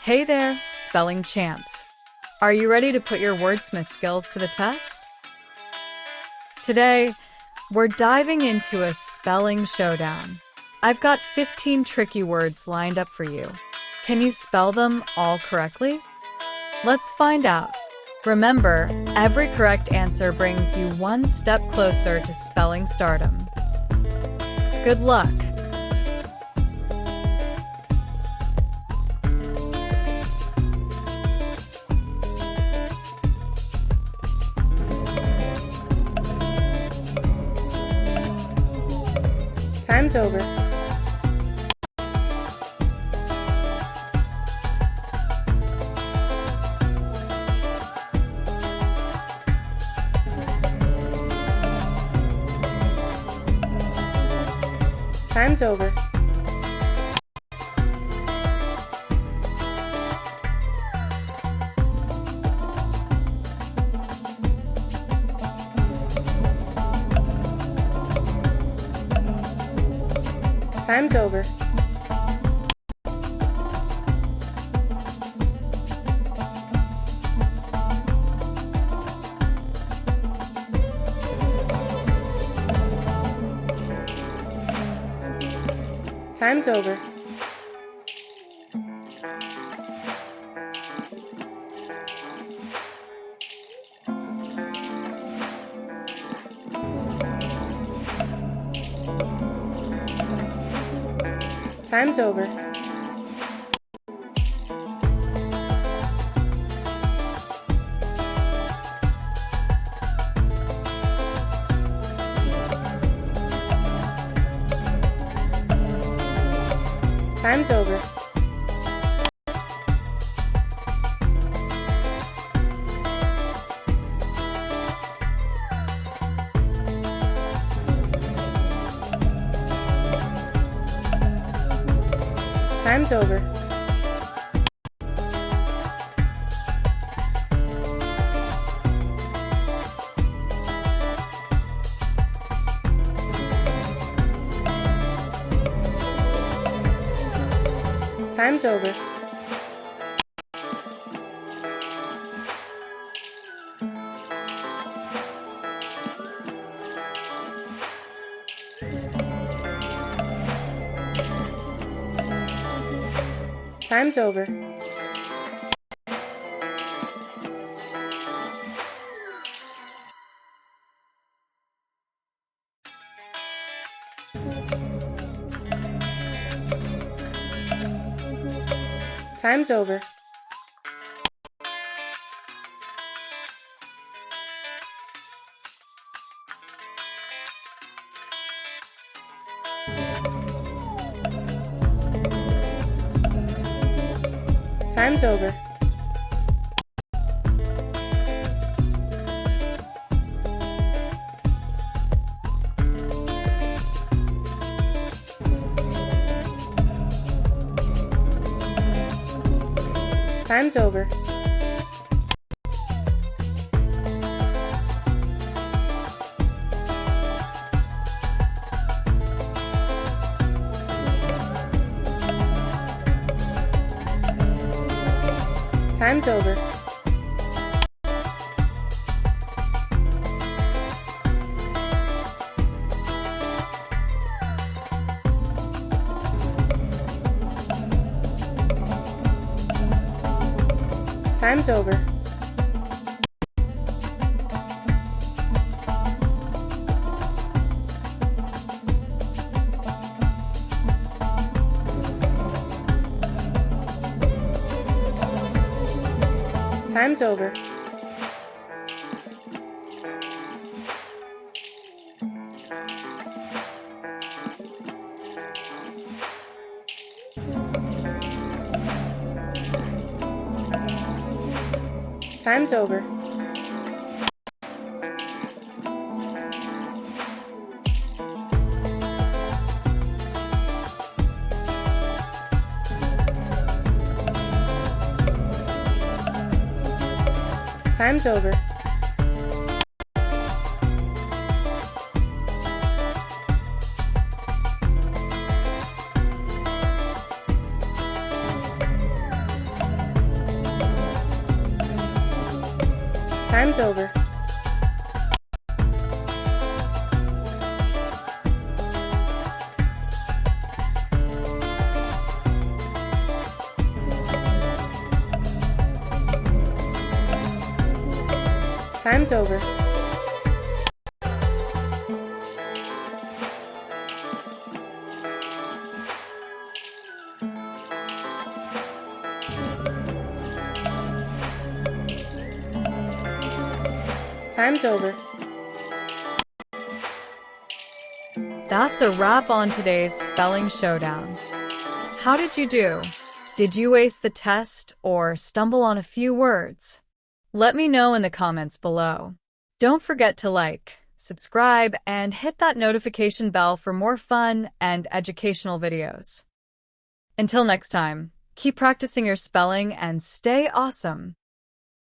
Hey there, spelling champs. Are you ready to put your wordsmith skills to the test? Today, we're diving into a spelling showdown. I've got 15 tricky words lined up for you. Can you spell them all correctly? Let's find out. Remember, every correct answer brings you one step closer to spelling stardom. Good luck! Time's over. Time's over. Time's over. Time's over. Time's over. Time's over. Time's over. Time's over. Time's over. Time's over. Time's over. Time's over. Time's over. Time's over. Time's over. Time's over. Time's over. Time's over. Time's over. Time's over. That's a wrap on today's Spelling Showdown. How did you do? Did you ace the test or stumble on a few words? Let me know in the comments below. Don't forget to like, subscribe, and hit that notification bell for more fun and educational videos. Until next time, keep practicing your spelling and stay awesome.